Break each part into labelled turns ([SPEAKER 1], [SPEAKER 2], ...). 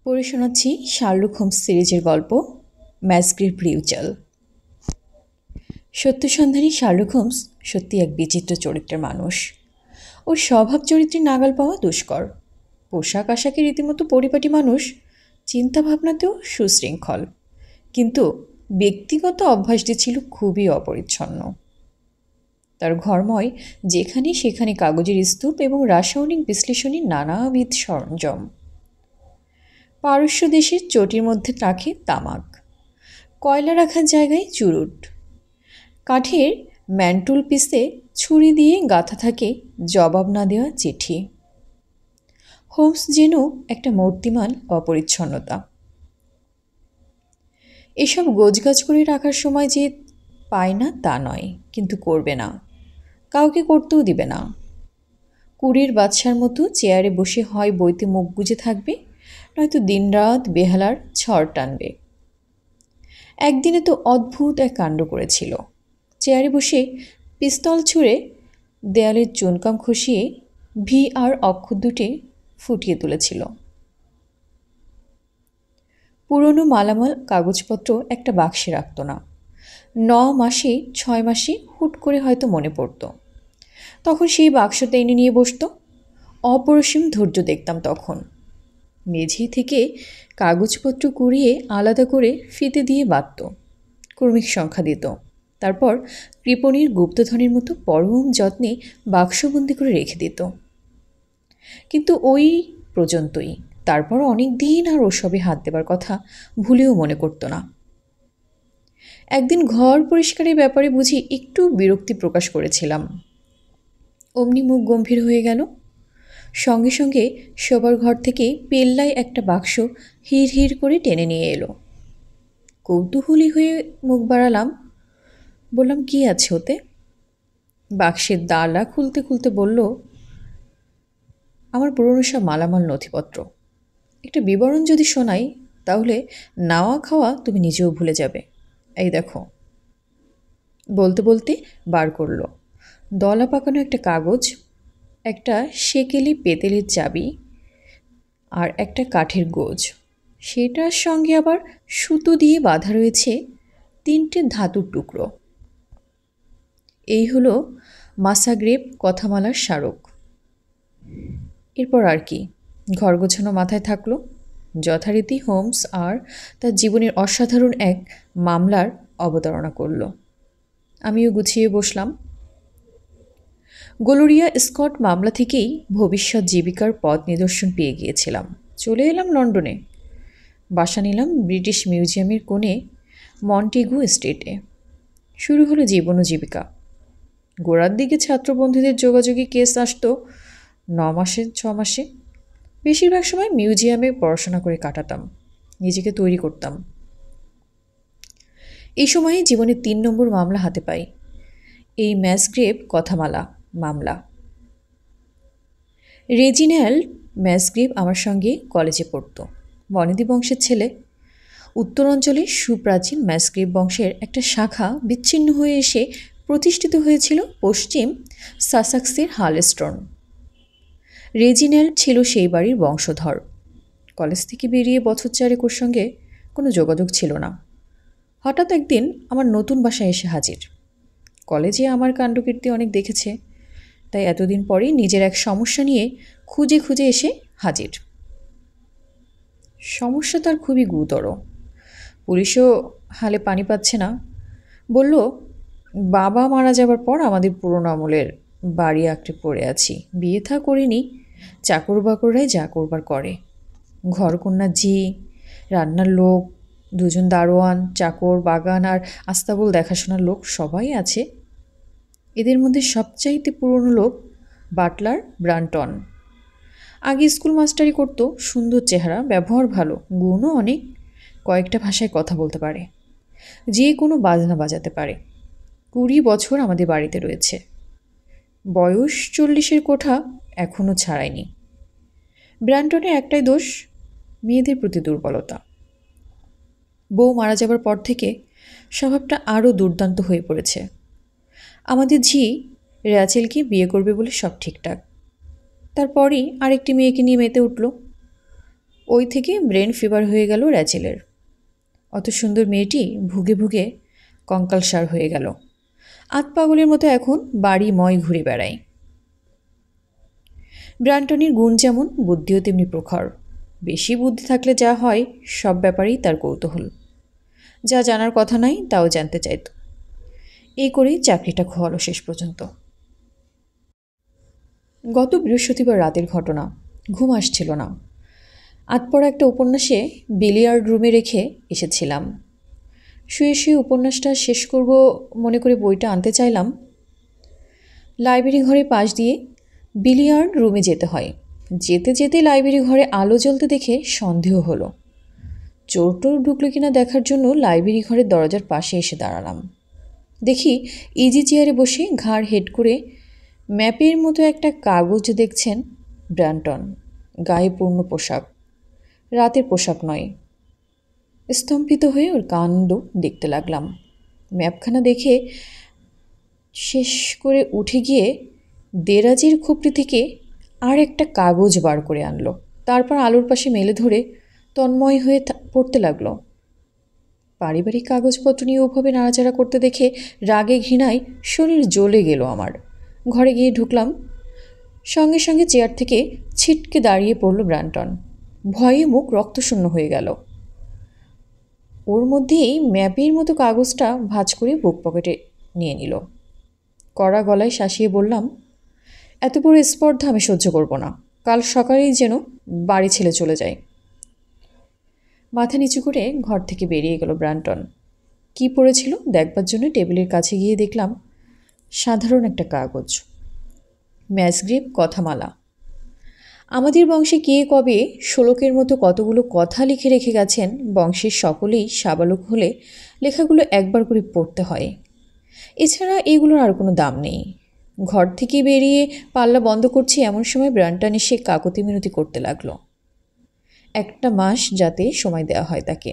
[SPEAKER 1] পড়ে শোনাচ্ছি Sherlock Holmes সিরিজের গল্প ম্যাসগ্রেভ রিউচাল। সত্যসন্ধানী শার্লক হোমস সত্যি এক বিচিত্র চরিত্রের মানুষ। ওর স্বভাব চরিত্রে নাগাল পাওয়া দুষ্কর। পোশাক আশাকে রীতিমতো পরিপাটি মানুষ, চিন্তাভাবনাতেও সুশৃঙ্খল, কিন্তু ব্যক্তিগত অভ্যাসটি ছিল খুবই অপরিচ্ছন্ন। তার ঘরময় যেখানে সেখানে কাগজের স্তূপ এবং রাসায়নিক বিশ্লেষণী নানাবিধ সরঞ্জাম। পারস্য দেশের চটির মধ্যে রাখে তামাক, কয়লা রাখার জায়গায় চুরুট, কাঠের ম্যান্টুল পিসে ছুরি দিয়ে গাঁথা থাকে জবাব না দেওয়া চিঠি। হোমস যেন একটা মূর্তিমান অপরিচ্ছন্নতা। এসব গোছগাছ করে রাখার সময় যে পায় না তা নয়, কিন্তু করবে না, কাউকে করতেও দিবে না। কুড়ির বাদশার মতো চেয়ারে বসে হয় বইতে মুখ গুজে থাকবে, নয়তো দিনরাত বেহালার ছড় টানবে। একদিনে তো অদ্ভুত এক কাণ্ড করেছিল। চেয়ারে বসে পিস্তল ছুঁড়ে দেয়ালের চুনকাম খসিয়ে ভি আর অক্ষর দুটি ফুটিয়ে তুলেছিল। পুরনো মালামাল কাগজপত্র একটা বাক্সে রাখত না। 9 মাসে 6 মাসে হুট করে হয়তো মনে পড়ত, তখন সেই বাক্সটা এনে নিয়ে বসত। অপরিসীম ধৈর্য দেখতাম তখন। মেঝে থেকে কাগজপত্র কুড়িয়ে আলাদা করে ফিতে দিয়ে বাঁধত, ক্রমিক সংখ্যা দিত, তারপর কৃপণীর গুপ্তধনের মতো পরম যত্নে বাক্সবন্দি করে রেখে দিত। কিন্তু ওই পর্যন্তই, তারপর অনেক দিন আর ওসবে হাত দেবার কথা ভুলেও মনে করত না। একদিন ঘর পরিষ্কারের ব্যাপারে বুঝি একটু বিরক্তি প্রকাশ করেছিলাম, অমনি মুখ গম্ভীর হয়ে গেল। সঙ্গে সঙ্গে শোবার ঘর থেকে পেল্লায় একটা বাক্স হিড় হিড় করে টেনে নিয়ে এলো। কৌতূহলী হয়ে মুখ বাড়ালাম, বললাম, কি আছে ওতে? বাক্সের দালা খুলতে খুলতে বলল, আমার পুরনো সব মালামাল নথিপত্র। একটা বিবরণ যদি শোনাই তাহলে নাওয়া খাওয়া তুমি নিজেও ভুলে যাবে। এই দেখো। বলতে বলতে বার করলো দলা পাকানো একটা কাগজ, একটা সেকেলি পেতেলের চাবি আর একটা কাঠের গোজ। সেটার সঙ্গে আবার সুতো দিয়ে বাঁধা রয়েছে 3টে ধাতুর টুকরো। এই হলো মাসাগ্রেভ কথামালার স্মারক। এরপর আর কি, ঘর গোছানো মাথায় থাকলো। যথারীতি হোমস আর তার জীবনের অসাধারণ এক মামলার অবতারণা করল। আমিও গুছিয়ে বসলাম। গ্লোরিয়া স্কট মামলা থেকেই ভবিষ্যৎ জীবিকার পথ নিদর্শন পেয়ে গিয়েছিলাম। চলে এলাম লন্ডনে। বাসা নিলাম ব্রিটিশ মিউজিয়ামের কোণে মন্টেগু এস্টেটে। শুরু হলো জীবন ও জীবিকা। গোড়ার দিকে ছাত্রবন্ধুদের যোগাযোগে কেস আসতো 9 মাসে 6 মাসে। বেশিরভাগ সময় মিউজিয়ামে পড়াশোনা করে কাটাতাম, নিজেকে তৈরি করতাম। এই সময়ে জীবনের 3 নম্বর মামলা হাতে পাই, এই ম্যাসগ্রেভ কথামালা মামলা। রেজিন্যাল্ড ম্যাসগ্রেভ আমার সঙ্গে কলেজে পড়ত। বনেদি বংশের ছেলে। উত্তরাঞ্চলে সুপ্রাচীন ম্যাসগ্রেভ বংশের একটা শাখা বিচ্ছিন্ন হয়ে এসে প্রতিষ্ঠিত হয়েছিল পশ্চিম সাসাক্সের হালস্টন। রেজিন্যাল্ড ছিল সেই বাড়ির বংশধর। কলেজ থেকে বেরিয়ে বছর 4 ওর সঙ্গে কোনো যোগাযোগ ছিল না। হঠাৎ একদিন আমার নতুন বাসায় এসে হাজির। কলেজে আমার কাণ্ডকীর্তি অনেক দেখেছে, তাই এতদিন পরেই নিজের এক সমস্যা নিয়ে খুঁজে খুঁজে এসে হাজির। সমস্যা তার খুবই গুরুতর। পুলিশও হালে পানি পাচ্ছে না। বলল, বাবা মারা যাবার পর আমাদের পুরনো আমলের বাড়ি আঁকড়ে পড়ে আছি। বিয়ে থা করিনি, চাকর বাকররাই যা করবার করে। ঘরকন্যা ঝি, রান্নার লোক, 2জন দারোয়ান, চাকর, বাগান আর আস্তাবল দেখাশোনার লোক সবাই আছে। এদের মধ্যে সবচাইতে পুরনো লোক বাটলার ব্রান্টন। আগে স্কুল মাস্টারি করত, সুন্দর চেহারা, ব্যবহার ভালো, গুণও অনেক। কয়েকটা ভাষায় কথা বলতে পারে, যে কোনো বাজনা বাজাতে পারে। 20 বছর আমাদের বাড়িতে রয়েছে। বয়স 40-এর কোঠা এখনও ছাড়ায়নি। ব্রান্টনের একটাই দোষ, মেয়েদের প্রতি দুর্বলতা। বউ মারা যাবার পর থেকে স্বভাবটা আরও দুর্দান্ত হয়ে পড়েছে। আমাদের ঝি র্যাচেলকে বিয়ে করবে বলে সব ঠিকঠাক। তারপরই আরেকটি মেয়েকে নিয়ে মেতে উঠল। ওই থেকে ব্রেন ফিভার হয়ে গেল র্যাচেলের। অত সুন্দর মেয়েটি ভুগে ভুগে কঙ্কালসার হয়ে গেল। আতপাগলের মতো এখন বাড়িময় ঘুরে বেড়ায়। ব্রান্টনের গুণ যেমন, বুদ্ধিও তেমনি প্রখর। বেশি বুদ্ধি থাকলে যা হয়, সব ব্যাপারেই তার কৌতূহল। যা জানার কথা নাই তাও জানতে চাইত। এই করেই চাকরিটা খোয়ালো শেষ পর্যন্ত। গত বৃহস্পতিবার রাতের ঘটনা। ঘুম আসছিল না। আধপড়া একটা উপন্যাসে বিলিয়ার্ড রুমে রেখে এসেছিলাম। শুয়ে শুয়ে উপন্যাসটা শেষ করব মনে করে বইটা আনতে চাইলাম। লাইব্রেরি ঘরের পাশ দিয়ে বিলিয়ার্ড রুমে যেতে হয়। যেতে যেতে লাইব্রেরি ঘরে আলো জ্বলতে দেখে সন্দেহ হলো। চোর টোর ঢুকলো কিনা দেখার জন্য লাইব্রেরি ঘরের দরজার পাশে এসে দাঁড়ালাম। দেখি ইজি চেয়ারে বসে ঘাড় হেড করে ম্যাপের মতো একটা কাগজ দেখছেন ব্রান্টন। গায়ে পূর্ণ পোশাক, রাতের পোশাক নয়। স্তম্ভিত হয়ে ওর কাণ্ড দেখতে লাগলাম। ম্যাপখানা দেখে শেষ করে উঠে গিয়ে দেরাজির খোপড়ি থেকে আর একটা কাগজ বার করে আনলো। তারপর আলোর পাশে মেলে ধরে তন্ময় হয়ে পড়তে লাগলো। পারিবারিক কাগজপত্র নিয়ে ওভাবে নাড়াচাড়া করতে দেখে রাগে ঘৃণায় শরীর জ্বলে গেল আমার। ঘরে গিয়ে ঢুকলাম। সঙ্গে সঙ্গে চেয়ার থেকে ছিটকে দাঁড়িয়ে পড়ল ব্রান্টন। ভয়ে মুখ রক্তশূন্য হয়ে গেল। ওর মধ্যেই ম্যাপের মতো কাগজটা ভাঁজ করে বুক পকেটে নিয়ে নিল। কড়া গলায় শাসিয়ে বললাম, এত বড় স্পর্ধা আমি সহ্য করব না। কাল সকালেই যেন বাড়ি ছেড়ে চলে যায়। মাথা নিচু করে ঘর থেকে বেরিয়ে গেল ব্রান্টন। কি পড়েছিল দেখবার জন্য টেবিলের কাছে গিয়ে দেখলাম সাধারণ একটা কাগজ। ম্যাসগ্রেভ কথামালা। আমাদের বংশে কে কবে শোলকের মতো কতগুলো কথা লিখে রেখে গেছেন, বংশের সকলেই সাবালক হলে লেখাগুলো একবার করে পড়তে হয়। এছাড়া এগুলোর আর কোনো দাম নেই। ঘর থেকে বেরিয়ে পাল্লা বন্ধ করছি এমন সময় ব্রান্টন এসে কাকতি মিনতি করতে লাগলো। একটা মাস যাতে সময় দেওয়া হয় তাকে।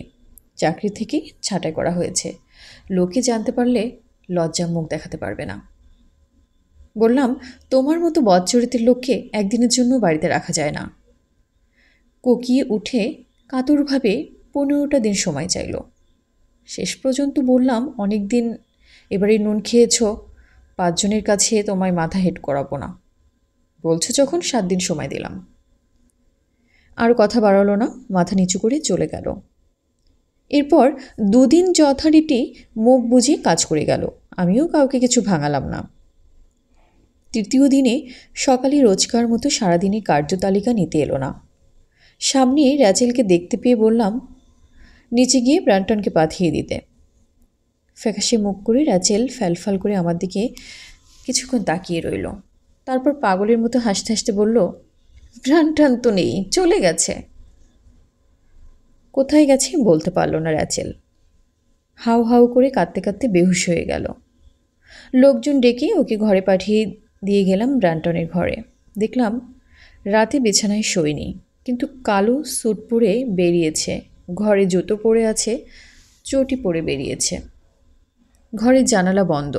[SPEAKER 1] চাকরি থেকে ছাঁটাই করা হয়েছে। লোকে জানতে পারলে লজ্জা মুখ দেখাতে পারবে না। বললাম, তোমার মতো বদচরিত্রের লোককে একদিনের জন্য বাড়িতে রাখা যায় না। কোকিয়ে উঠে কাতরভাবে 15টা দিন সময় চাইল। শেষ পর্যন্ত বললাম, অনেক দিন এবারে নুন খেয়েছ, 5 জনের কাছে তোমায় মাথা হেট করাবো না। বলছো যখন 7 দিন সময় দিলাম। আর কথা বাড়ালো না, মাথা নিচু করে চলে গেল। এরপর 2 দিন যথারীতি মুখ বুঝে কাজ করে গেল। আমিও কাউকে কিছু ভাঙালাম না। 3য় দিনে সকালে রোজকার মতো সারাদিনের কার্যতালিকা নিতে এলো না। সামনে র্যাচেলকে দেখতে পেয়ে বললাম, নিচে গিয়ে ব্রান্টনকে পাঠিয়ে দিতে। ফ্যাকাশে মুখ করে র্যাচেল ফ্যালফাল করে আমার দিকে কিছুক্ষণ তাকিয়ে রইল। তারপর পাগলের মতো হাসতে হাসতে বলল, ব্রান্টন তো নেই, চলে গেছে। কোথায় গেছে বলতে পারল না র্যাচেল। হাউ হাউ করে কাঁদতে কাঁদতে বেহুশ হয়ে গেল। লোকজন ডেকে ওকে ঘরে পাঠিয়ে দিয়ে গেলাম ব্রান্টনের ঘরে। দেখলাম রাতে বিছানায় শোয়নি, কিন্তু কালো স্যুট পরে বেরিয়েছে। ঘরে জুতো পরে আছে, চটি পরে বেরিয়েছে। ঘরের জানালা বন্ধ।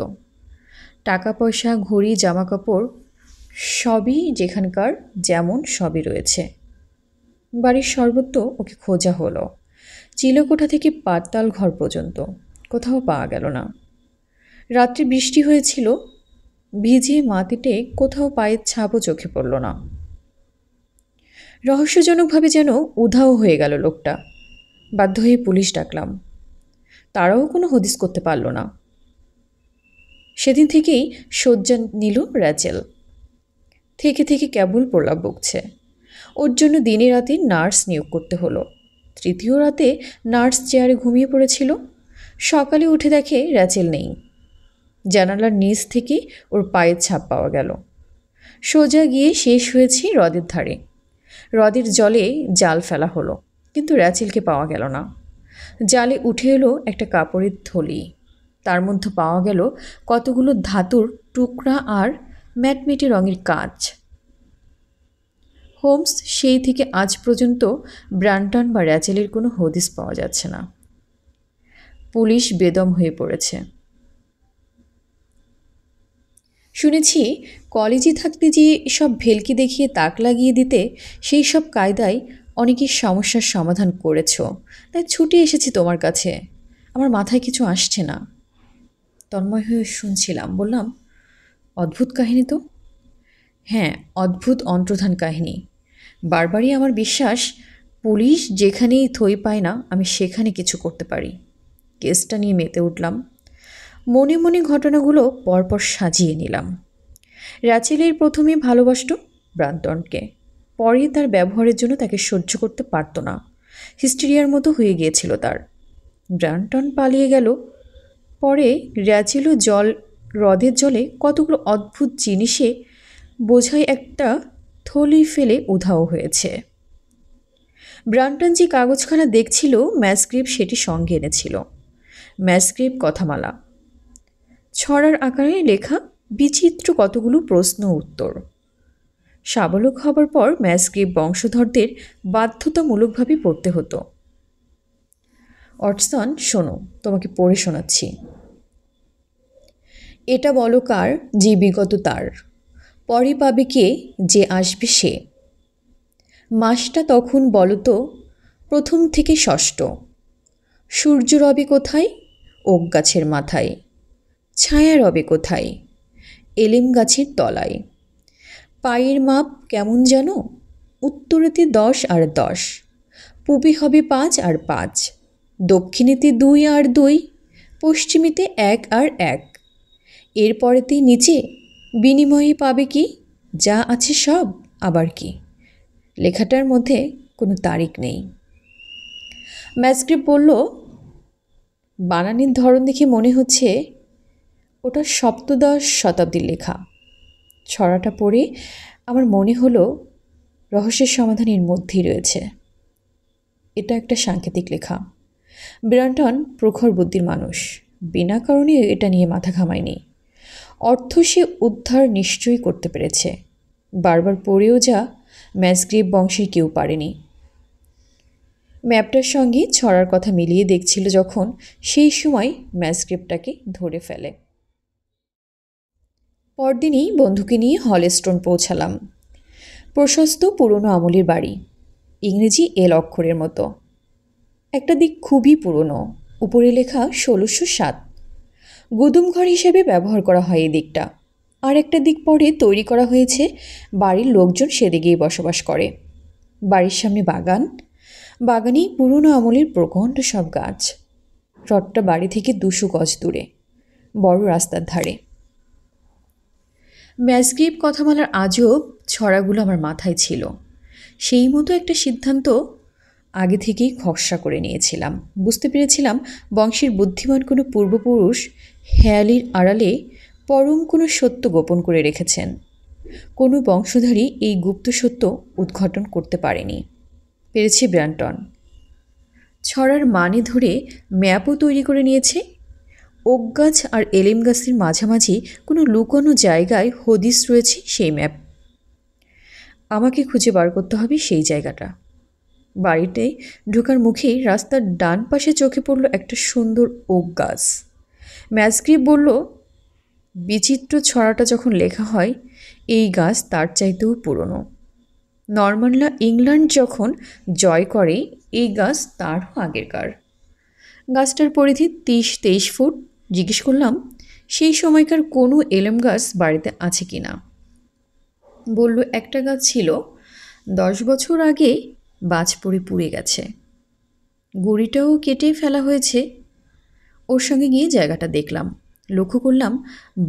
[SPEAKER 1] টাকা পয়সা, ঘড়ি, জামাকাপড় সবই যেখানকার যেমন সবই রয়েছে। বাড়ির সর্বত্র ওকে খোঁজা হলো, চিলেকোঠা থেকে পাতাল ঘর পর্যন্ত। কোথাও পাওয়া গেল না। রাত্রে বৃষ্টি হয়েছিল, ভিজে মাটিতে কোথাও পায়ের ছাপও চোখে পড়ল না। রহস্যজনকভাবে যেন উধাও হয়ে গেল লোকটা। বাধ্য হয়ে পুলিশ ডাকলাম। তারাও কোনো হদিস করতে পারল না। সেদিন থেকেই শয্যা নিল র্যাচেল। থেকে থেকে কেবল প্রলাপ বকছে। ওর জন্য দিনে রাতে নার্স নিয়োগ করতে হলো। 3য় রাতে নার্স চেয়ারে ঘুমিয়ে পড়েছিল। সকালে উঠে দেখে র্যাচেল নেই। জানালার নিচ থেকে ওর পায়ের ছাপ পাওয়া গেল। সোজা গিয়ে শেষ হয়েছে হ্রদের ধারে। হ্রদের জলে জাল ফেলা হলো, কিন্তু র্যাচেলকে পাওয়া গেল না। জালে উঠে এলো একটা কাপড়ের থলি। তার মধ্যে পাওয়া গেল কতগুলো ধাতুর টুকরা আর ম্যাটমেটে রঙের কাঁচ। হোমস সেই থেকে আজ পর্যন্ত ব্রান্টন বা র্যাচেলের কোনো হদিস পাওয়া যাচ্ছে না। পুলিশ বেদম হয়ে পড়েছে। শুনেছি কলেজে থাকতে যে সব ভেলকি দেখিয়ে তাক লাগিয়ে দিতে, সেই সব কায়দায় অনেকই সমস্যার সমাধান করেছো, তাই ছুটে এসেছি তোমার কাছে। আমার মাথায় কিছু আসছে না। তন্ময় হয়ে শুনছিলাম, বললাম, অদ্ভুত কাহিনী তো। হ্যাঁ, অদ্ভুত অন্তর্ধান কাহিনী। বারবারই আমার বিশ্বাস, পুলিশ যেখানেই থই পায় না আমি সেখানে কিছু করতে পারি। কেসটা নিয়ে মেতে উঠলাম। মনে মনে ঘটনাগুলো পরপর সাজিয়ে নিলাম। রাচেলের প্রথমে ভালোবাসত ব্রান্টনকে, পরে তার ব্যবহারের জন্য তাকে সহ্য করতে পারত না। হিস্টেরিয়ার মতো হয়ে গিয়েছিল তার। ব্রান্টন পালিয়ে গেল। পরে র্যাচেলও হ্রদের জলে কতগুলো অদ্ভুত জিনিসে বোঝাই একটা থলি ফেলে উধাও হয়েছে। ব্রান্টন যে কাগজখানা দেখছিল, ম্যাসক্রিপ সেটি সঙ্গে এনেছিল। ম্যাসক্রিপ কথামালা, ছড়ার আকারে লেখা বিচিত্র কতগুলো প্রশ্ন উত্তর। সাবলক হবার পর ম্যাসক্রিপ বংশধরদের বাধ্যতামূলকভাবে পড়তে হতো। অটসন, শোনো, তোমাকে পড়ে শোনাচ্ছি। এটা বলো কার, যে বিগত তার, পরে পাবে কে, যে আসবে সে। মাসটা তখন বলো তো, প্রথম থেকে ষষ্ঠ। সূর্য রবে কোথায়, ওক গাছের মাথায়। ছায়া রবে কোথায়, এলেম গাছের তলায়। পায়ের মাপ কেমন জানো, উত্তরেতে 10 আর 10, পূবে হবে 5 আর 5, দক্ষিণেতে 2 আর 2, পশ্চিমেতে 1 আর 1। এরপরেতে নিচে, বিনিময়ে পাবে কি, যা আছে সব, আবার কি। লেখাটার মধ্যে কোনো তারিখ নেই। ম্যাসক্রিপ বলল, বানানের ধরন দেখে মনে হচ্ছে ওটা সপ্তদশ শতাব্দীর লেখা। ছড়াটা পড়ে আমার মনে হলো রহস্যের সমাধান এর মধ্যেই রয়েছে। এটা একটা সাংকেতিক লেখা। ব্রান্টন প্রখর বুদ্ধির মানুষ, বিনা কারণে এটা নিয়ে মাথা ঘামায়নি। অর্থ সে উদ্ধার নিশ্চয়ই করতে পেরেছে। বারবার পড়েও যা ম্যাসগ্রেভ বংশের কেউ পারেনি। ম্যাপটার সঙ্গে ছড়ার কথা মিলিয়ে দেখছিল যখন, সেই সময় ম্যাসগ্রেভটাকে ধরে ফেলে। পরদিনই বন্ধুকে নিয়ে হলস্টোন পৌঁছালাম। প্রশস্ত পুরনো আমলের বাড়ি, ইংরেজি এল অক্ষরের মতো। একটা দিক খুবই পুরনো, উপরে লেখা 1607। গুদুমঘর হিসেবে ব্যবহার করা হয় এই দিকটা। আর একটা দিক পরে তৈরি করা হয়েছে, বাড়ির লোকজন সেদিকেই বসবাস করে। বাড়ির সামনে বাগান, বাগানেই পুরনো আমলের প্রকাণ্ড সব গাছ। রথটা বাড়ি থেকে 200 গজ দূরে, বড় রাস্তার ধারে। ম্যাসগ্রেভ কথামালার আজব ছড়াগুলো আমার মাথায় ছিল। সেই মতো একটা সিদ্ধান্ত আগে থেকেই খসড়া করে নিয়েছিলাম। বুঝতে পেরেছিলাম বংশের বুদ্ধিমান কোনো পূর্বপুরুষ হেয়ালির আড়ালে পরম কোনো সত্য গোপন করে রেখেছেন। কোনো বংশধারী এই গুপ্ত সত্য উদ্ঘাটন করতে পারেনি, পেরেছে ব্রান্টন। ছড়ার মানে ধরে ম্যাপও তৈরি করে নিয়েছে। ওক গাছ আর এলেম গাছের মাঝামাঝি কোনো লুকোনো জায়গায় হদিস রয়েছে সেই ম্যাপ। আমাকে খুঁজে বার করতে হবে সেই জায়গাটা। বাড়িতে ঢোকার মুখেই রাস্তার ডান পাশে চোখে পড়ল একটা সুন্দর ওক গাছ। ম্যাসগ্রেভ বলল, বিচিত্র ছড়াটা যখন লেখা হয়, এই গাছ তার চাইতেও পুরনো। নরমানরা ইংল্যান্ড যখন জয় করে, এই গাছ তারও আগেরকার। গাছটার পরিধি 30-23 ফুট। জিজ্ঞেস করলাম, সেই সময়কার কোনো এলেম গাছ বাড়িতে আছে কি না। বলল, একটা গাছ ছিল, 10 বছর আগে বাজ পড়ে পুড়ে গেছে। গুড়িটাও কেটে ফেলা হয়েছে। ওর সঙ্গে গিয়ে জায়গাটা দেখলাম। লক্ষ্য করলাম,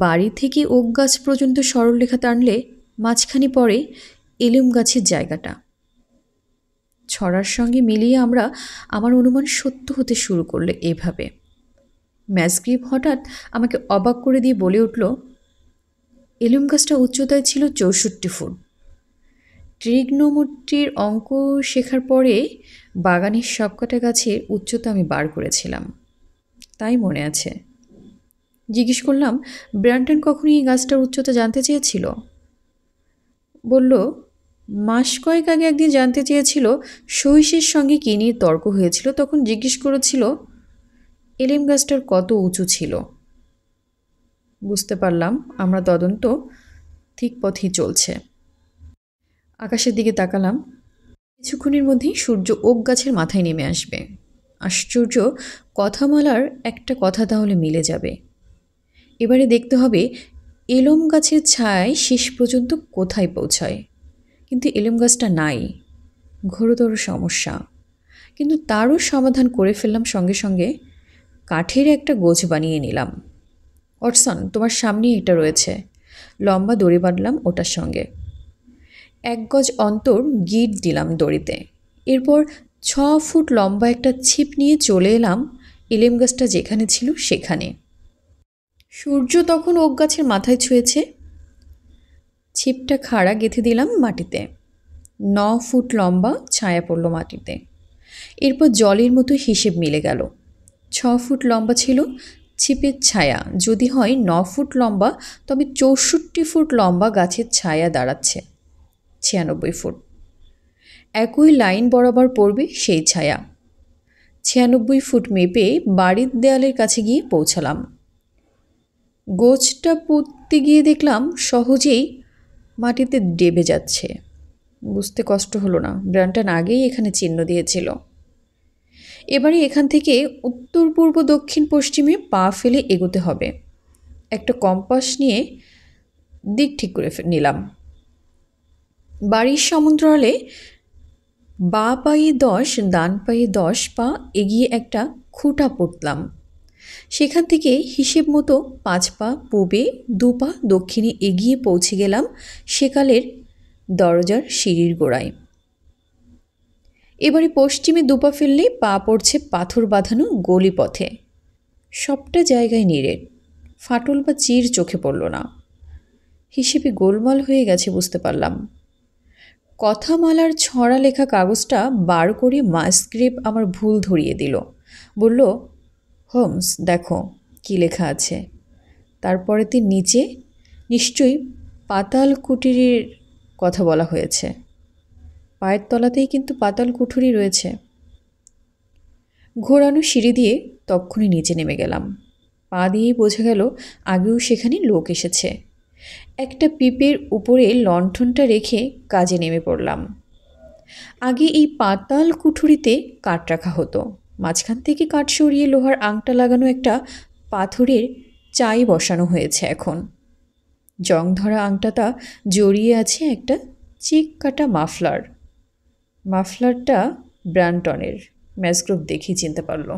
[SPEAKER 1] বাড়ি থেকে ওক গাছ পর্যন্ত সরলরেখা টানলে মাঝখানে পড়ে এলেম গাছের জায়গাটা। ছড়ার সঙ্গে মিলিয়ে আমার অনুমান সত্য হতে শুরু করলে এভাবে। ম্যাসগ্রেভ হঠাৎ আমাকে অবাক করে দিয়ে বলে উঠল, এলেম গাছটা উচ্চতায় ছিল 64 ফুট। ট্রিগনোমেট্রির অঙ্ক শেখার পরে বাগানের সবকটা গাছের উচ্চতা আমি বার করেছিলাম, তাই মনে আছে। জিজ্ঞেস করলাম, ব্রান্টন কখনই এই গাছটার উচ্চতা জানতে চেয়েছিল? বলল, মাস কয়েক আগে একদিন জানতে চেয়েছিল। সহিসের সঙ্গে কী নিয়ে তর্ক হয়েছিল, তখন জিজ্ঞেস করেছিল এলেম গাছটার কত উঁচু ছিল। বুঝতে পারলাম আমরা তদন্ত ঠিক পথেই চলছে। আকাশের দিকে তাকালাম। কিছুক্ষণের মধ্যেই সূর্য ওক গাছের মাথায় নেমে আসবে। আশ্চর্য, কথামালার একটা কথা তাহলে মিলে যাবে। এবারে দেখতে হবে এলম গাছের ছায়ায় শেষ পর্যন্ত কোথায় পৌঁছায়। কিন্তু এলম গাছটা নাই, ঘোরতর সমস্যা। কিন্তু তারও সমাধান করে ফেললাম সঙ্গে সঙ্গে। কাঠের একটা গোছ বানিয়ে নিলাম। ওয়াটসন, তোমার সামনেই এটা রয়েছে। লম্বা দড়ি বাঁধলাম ওটার সঙ্গে। 1 গজ অন্তর গিট দিলাম দড়িতে। এরপর 6 ফুট লম্বা একটা ছিপ নিয়ে চলে এলাম এলেম গাছটা যেখানে ছিল সেখানে। সূর্য তখন ওক গাছের মাথায় ছুঁয়েছে। ছিপটা খাড়া গেঁথে দিলাম মাটিতে। 9 ফুট লম্বা ছায়া পড়ল মাটিতে। এরপর জলের মতো হিসেব মিলে গেল। 6 ফুট লম্বা ছিল ছিপের ছায়া। যদি হয় 9 ফুট লম্বা, তবে 64 ফুট লম্বা গাছের ছায়া দাঁড়াচ্ছে 96 ফুট। একই লাইন বরাবর পড়বে সেই ছায়া। 96 ফুট মেপে বাড়ির দেয়ালের কাছে গিয়ে পৌঁছালাম। গোছটা পুঁততে গিয়ে দেখলাম সহজেই মাটিতে ডেবে যাচ্ছে। বুঝতে কষ্ট হলো না, ব্রান্টন আগেই এখানে চিহ্ন দিয়েছিল। এবারে এখান থেকে উত্তর পূর্ব দক্ষিণ পশ্চিমে পা ফেলে এগোতে হবে। একটা কম্পাস নিয়ে দিক ঠিক করে নিলাম। বাড়ির সমান্তরালে বাঁ পায়ে 10, ডান পায়ে 10 পা এগিয়ে একটা খুঁটা পুঁতলাম। সেখান থেকে হিসেব মতো 5 পা পূবে, 2 পা দক্ষিণে এগিয়ে পৌঁছে গেলাম সেকালের দরজার সিঁড়ির গোড়ায়। এবারে পশ্চিমে 2 পা ফেললেই পা পড়ছে পাথর বাঁধানো গলি পথে। সবটা জায়গায় নিরেট, ফাটল বা চির চোখে পড়ল না। হিসেবে গোলমাল হয়ে গেছে বুঝতে পারলাম। কথামালার ছড়া লেখা কাগজটা বার করে মাসগ্রেভ আমার ভুল ধরিয়ে দিল। বলল, হোমস, দেখো কি লেখা আছে। তারপরেতে নিচে নিশ্চয়ই পাতাল কুঠুরির কথা বলা হয়েছে। পায়ের তলাতেই কিন্তু পাতাল কুঠুরি রয়েছে। ঘোরানো সিঁড়ি দিয়ে তক্ষুনি নিচে নেমে গেলাম। পা দিয়েই বোঝা গেল আগেও সেখানে লোক এসেছে। একটা পিপের উপরে লণ্ঠনটা রেখে কাজে নেমে পড়লাম। আগে এই পাতাল কুঠুরিতে কাঠ রাখা হতো। মাঝখান থেকে কাঠ সরিয়ে লোহার আংটা লাগানো একটা পাথরের চাই বসানো হয়েছে এখন। জং ধরা আংটাটা জড়িয়ে আছে একটা চিক কাটা মাফলার। মাফলারটা ব্রান্টনের। ম্যাসগ্রোভ দেখেই চিনতে পারল।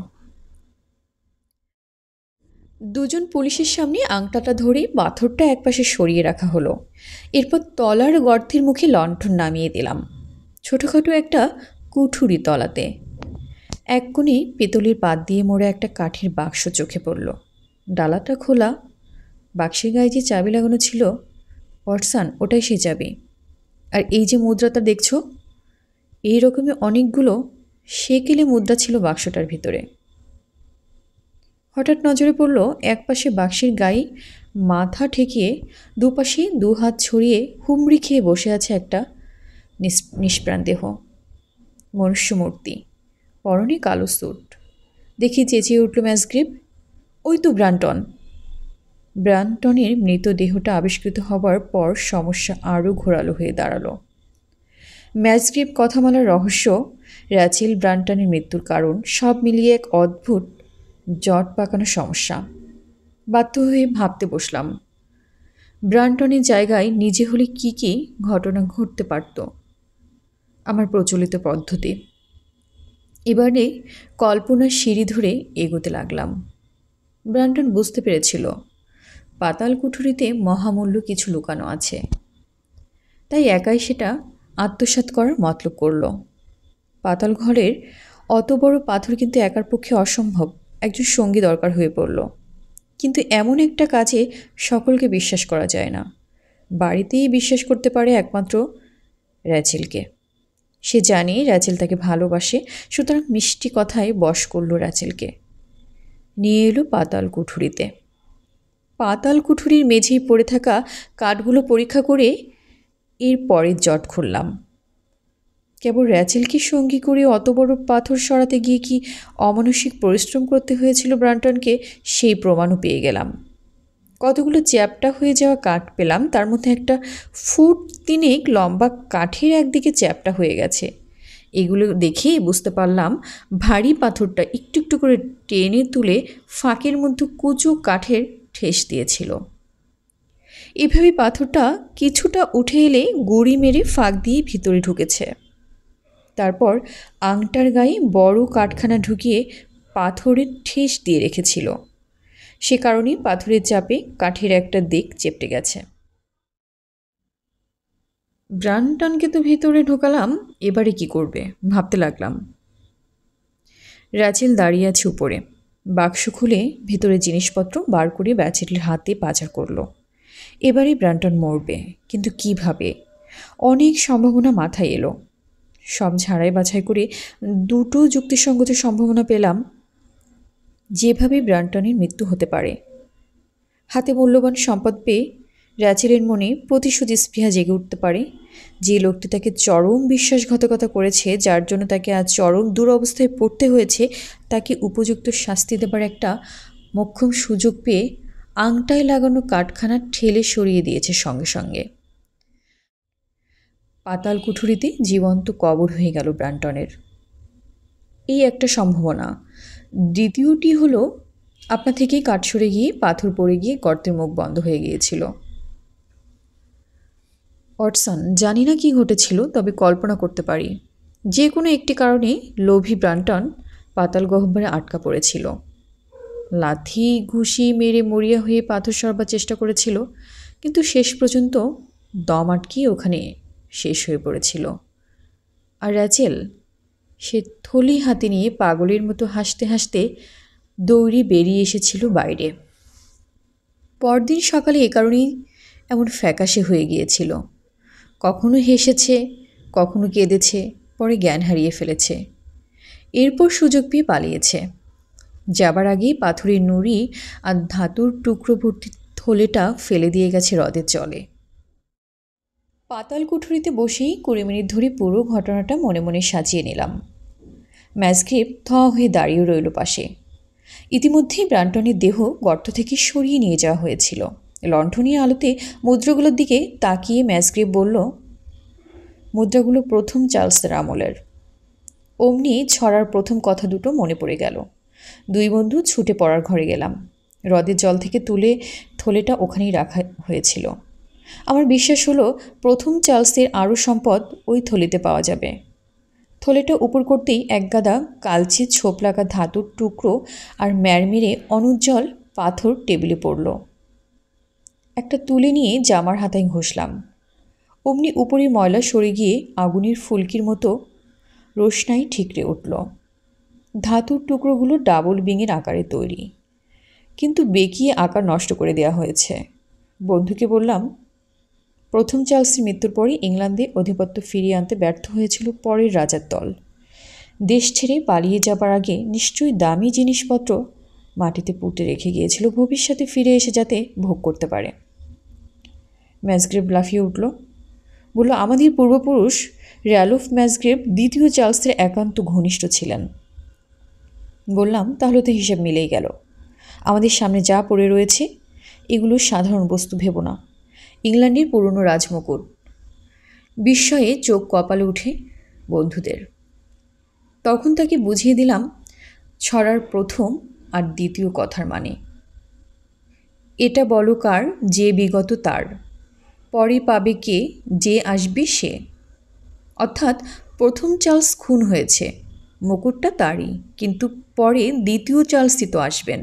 [SPEAKER 1] দুজন পুলিশের সামনে আংটাটা ধরে পাথরটা একপাশে সরিয়ে রাখা হলো। এরপর তলার গর্তের মুখে লণ্ঠন নামিয়ে দিলাম। ছোটোখাটো একটা কুঠুরি তলাতে। এক কোণে পিতলের পাত দিয়ে মোড়া একটা কাঠের বাক্স চোখে পড়ল। ডালাটা খোলা। বাক্সের গায়ে যে চাবি লাগানো ছিল, ওয়াটসন, ওটাই সেই চাবি। আর এই যে মুদ্রাটা দেখছো, এই রকমের অনেকগুলো সেকেলে মুদ্রা ছিল বাক্সটার ভিতরে। হঠাৎ নজরে পড়ল একপাশে বাক্সের গায়ে মাথা ঠেকিয়ে দুপাশে 2 হাত ছড়িয়ে হুমড়ি খেয়ে বসে আছে একটা নিষ্প্রাণ দেহ, মনুষ্যমূর্তি, পরনে কালো স্যুট। দেখি চেঁচিয়ে উঠল ম্যাসগ্রেভ, ওই তো ব্রান্টন। ব্রান্টনের মৃতদেহটা আবিষ্কৃত হবার পর সমস্যা আরও ঘোরালো হয়ে দাঁড়ালো। ম্যাসগ্রেভ কথামালার রহস্য, র্যাচেল ব্রান্টনের মৃত্যুর কারণ, সব মিলিয়ে এক অদ্ভুত জট পাকানো সমস্যা। বাধ্য হয়ে ভাবতে বসলাম, ব্রান্টনের জায়গায় নিজে হলে কি কি ঘটনা ঘটতে পারত। আমার প্রচলিত পদ্ধতি। এবারে কল্পনার সিঁড়ি ধরে এগোতে লাগলাম। ব্রান্টন বুঝতে পেরেছিল পাতাল কুঠুরিতে মহামূল্য কিছু লুকানো আছে, তাই একাই সেটা আত্মসাৎ করার মতলব করল। পাতাল ঘরের অত বড় পাথর কিন্তু একার পক্ষে অসম্ভব, একজন সঙ্গী দরকার হয়ে পড়ল। কিন্তু এমন একটা কাজে সকলকে বিশ্বাস করা যায় না। বাড়িতেই বিশ্বাস করতে পারে একমাত্র র্যাচেলকে। সে জানে র্যাচেল তাকে ভালোবাসে, সুতরাং মিষ্টি কথায় বশ করল র্যাচেলকে। নিয়ে এলো পাতাল কুঠুরিতে। পাতাল কুঠুরির মেঝেই পড়ে থাকা কাঠগুলো পরীক্ষা করে এর পরের জট খুললাম। কেবল র্যাচেলকে সঙ্গী করে অত বড় পাথর সরাতে গিয়ে কি অমানসিক পরিশ্রম করতে হয়েছিল ব্রান্টনকে, সেই প্রমাণও পেয়ে গেলাম। কতগুলো চ্যাপ্টা হয়ে যাওয়া কাঠ পেলাম, তার মধ্যে একটা 1 ফুট 3 লম্বা কাঠের একদিকে চ্যাপ্টা হয়ে গেছে, এগুলো দেখেই বুঝতে পারলাম ভারী পাথরটা একটু একটু করে টেনে তুলে ফাঁকের মধ্যে কুচো কাঠের ঠেস দিয়েছিল। এভাবে পাথরটা কিছুটা উঠে এলে গুঁড়ি মেরে ফাঁক দিয়ে ভিতরে ঢুকেছে। তারপর আংটার গায়ে বড় কাঠখানা ঢুকিয়ে পাথরের ঠেস দিয়ে রেখেছিল। সে কারণেই পাথরের চাপে কাঠের একটা দিক চেপটে গেছে। ব্রানটনকে তো ভিতরে ঢোকালাম, এবারে কি করবে ভাবতে লাগলাম। র্যাচেল দাঁড়িয়ে আছে উপরে, বাক্স খুলে ভিতরে জিনিসপত্র বার করে ব্যাচেলের হাতে পাচার করলো। এবারে ব্রানটন মরবে, কিন্তু কিভাবে? অনেক সম্ভাবনা মাথায় এলো। সব ঝাড়াই বাছাই করে দুটো যুক্তিসঙ্গত সম্ভাবনা পেলাম যেভাবে ব্রানটনের মৃত্যু হতে পারে। হাতে মূল্যবান সম্পদ পেয়ে র্যাচেলের মনে প্রতিশোধ স্পৃহা জেগে উঠতে পারে। যে লোকটি তাকে চরম বিশ্বাসঘাতকতা করেছে, যার জন্য তাকে আজ চরম দুরবস্থায় পড়তে হয়েছে, তাকে উপযুক্ত শাস্তি দেবার একটা মোক্ষম সুযোগ পেয়ে আংটায় লাগানো কাঠখানা ঠেলে সরিয়ে দিয়েছে সঙ্গে সঙ্গে। পাতাল কুঠুরিতে জীবন্ত কবর হয়ে গেল ব্রানটনের। এই একটা সম্ভাবনা। দ্বিতীয়টি হলো আপনা থেকেই কাঠ সরে গিয়ে পাথর পড়ে গিয়ে গর্তের মুখ বন্ধ হয়ে গিয়েছিল। ওয়াটসন, জানি না কি ঘটেছিল, তবে কল্পনা করতে পারি যে কোনো একটি কারণে লোভী ব্রানটন পাতাল গহ্বরে আটকা পড়েছিল। লাথি ঘুষি মেরে মরিয়া হয়ে পাথর সরবার চেষ্টা করেছিল, কিন্তু শেষ পর্যন্ত দম আটকিয়ে ওখানে শেষ হয়ে পড়েছিল। আর র্যাচেল, সে থলি হাতে নিয়ে পাগলের মতো হাসতে হাসতে দৌড়ে বেরিয়ে এসেছিল বাইরে। পরদিন সকালে এ কারণেই এমন ফ্যাকাশে হয়ে গিয়েছিল। কখনো হেসেছে, কখনো কেঁদেছে, পরে জ্ঞান হারিয়ে ফেলেছে। এরপর সুযোগ পেয়ে পালিয়েছে। যাবার আগেই পাথরের নুড়ি আর ধাতুর টুকরো ভর্তি থলেটা ফেলে দিয়ে গেছে হ্রদের জলে। পাতাল কুঠুরিতে বসেই 20 মিনিট ধরে পুরো ঘটনাটা মনে মনে সাজিয়ে নিলাম। ম্যাসগ্রেভ থ হয়ে দাঁড়িয়ে রইল পাশে। ইতিমধ্যেই ব্রানটনের দেহ গর্ত থেকে সরিয়ে নিয়ে যাওয়া হয়েছিল। লণ্ঠনীয় আলোতে মুদ্রাগুলোর দিকে তাকিয়ে ম্যাসগ্রেভ বলল, মুদ্রাগুলো প্রথম চার্লসের আমলের। অমনি ছড়ার প্রথম কথা দুটো মনে পড়ে গেল। দুই বন্ধু ছুটে পড়ার ঘরে গেলাম। হ্রদের জল থেকে তুলে থলেটা ওখানেই রাখা হয়েছিল। আমার বিশ্বাস হলো প্রথম চার্লসের আরও সম্পদ ওই থলিতে পাওয়া যাবে। থলেটা উপর করতেই একগাদা কালচে ছোপ লাগা ধাতুর টুকরো আর ম্যারমেরে অনুজ্জ্বল পাথর টেবিলে পড়ল। একটা তুলে নিয়ে জামার হাতায় ঘষলাম। অমনি উপরের ময়লা সরে গিয়ে আগুনের ফুলকির মতো রোশনাই ঠিকরে উঠল। ধাতুর টুকরোগুলো ডাবল বিঙের আকারে তৈরি, কিন্তু বেঁকিয়ে আকার নষ্ট করে দেওয়া হয়েছে। বন্ধুকে বললাম, প্রথম চার্লসের মৃত্যুর পরই ইংল্যান্ডে আধিপত্য ফিরিয়ে আনতে ব্যর্থ হয়েছিল পরের রাজার দল। দেশ ছেড়ে পালিয়ে যাবার আগে নিশ্চয়ই দামি জিনিসপত্র মাটিতে পুঁতে রেখে গিয়েছিল, ভবিষ্যতে ফিরে এসে যাতে ভোগ করতে পারে। ম্যাসগ্রেভ লাফিয়ে উঠল, বলল, আমাদের পূর্বপুরুষ র্যালফ ম্যাসগ্রেভ দ্বিতীয় চার্লসের একান্ত ঘনিষ্ঠ ছিলেন। বললাম, তাহলে তো হিসেব মিলেই গেল। আমাদের সামনে যা পড়ে রয়েছে এগুলো সাধারণ বস্তু ভেব না, ইংল্যান্ডের পুরনো রাজমুকুট। বিস্ময়ে চোখ কপালে উঠে বন্ধুদের। তখন তাকে বুঝিয়ে দিলাম ছড়ার প্রথম আর দ্বিতীয় কথার মানে। এটা বলো কার, যে বিগত তার, পরে পাবে কে, যে আসবে সে। অর্থাৎ প্রথম চার্লস খুন হয়েছে, মুকুটটা তারই, কিন্তু পরে দ্বিতীয় চার্লসই তো আসবেন,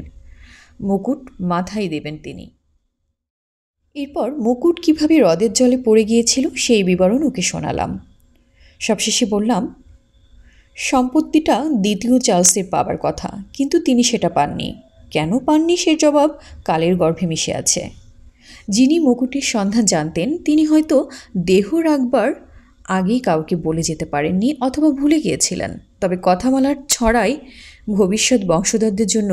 [SPEAKER 1] মুকুট মাথায় দেবেন তিনি। এরপর মুকুট কিভাবে হ্রদের জলে পড়ে গিয়েছিল সেই বিবরণ ওকে শোনালাম। সবশেষে বললাম, সম্পত্তিটা দ্বিতীয় চার্লসের পাবার কথা, কিন্তু তিনি সেটা পাননি। কেন পাননি সে জবাব কালের গর্ভে মিশে আছে। যিনি মুকুটের সন্ধান জানতেন তিনি হয়তো দেহ রাখবার আগেই কাউকে বলে যেতে পারেননি, অথবা ভুলে গিয়েছিলেন। তবে কথামালার ছড়ায় ভবিষ্যৎ বংশধরদের জন্য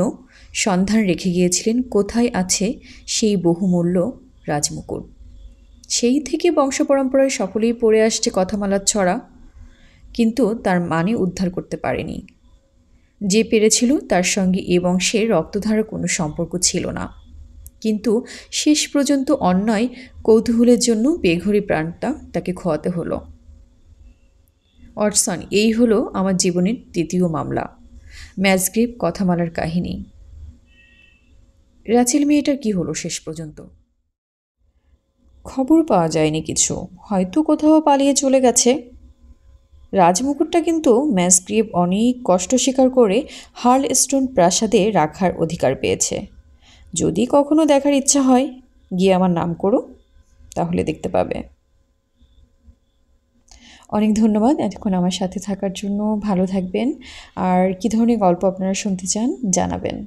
[SPEAKER 1] সন্ধান রেখে গিয়েছিলেন কোথায় আছে সেই বহুমূল্য রাজমুকুট। সেই থেকে বংশপরম্পরায় সকলেই পড়ে আসছে কথামালার ছড়া, কিন্তু তার মানে উদ্ধার করতে পারেনি। যে পেরেছিল তার সঙ্গে এ বংশের রক্তধারা কোনো সম্পর্ক ছিল না, কিন্তু শেষ পর্যন্ত অন্যায় কৌতূহলের জন্য বেঘরে প্রাণটা তাকে খোয়াতে হলো। অটসন, এই হলো আমার জীবনের তৃতীয় মামলা, ম্যাজগ্রিভ কথামালার কাহিনী। রাচেল মেয়েটার কি হলো শেষ পর্যন্ত? খবর পাওয়া যায়নি কিছু, হয়তো কোথাও পালিয়ে চলে গেছে। রাজমুকুটটা কিন্তু ম্যাজগ্রিভ অনেক কষ্ট স্বীকার করে হার্লস্টোন প্রাসাদে রাখার অধিকার পেয়েছে। যদি কখনো দেখার ইচ্ছা হয়, গিয়ে আমার নাম করো, তাহলে দেখতে পাবে। অনেক ধন্যবাদ এতক্ষণ আমার সাথে থাকার জন্য। ভালো থাকবেন। আর কী ধরনের গল্প আপনারা শুনতে চান জানাবেন।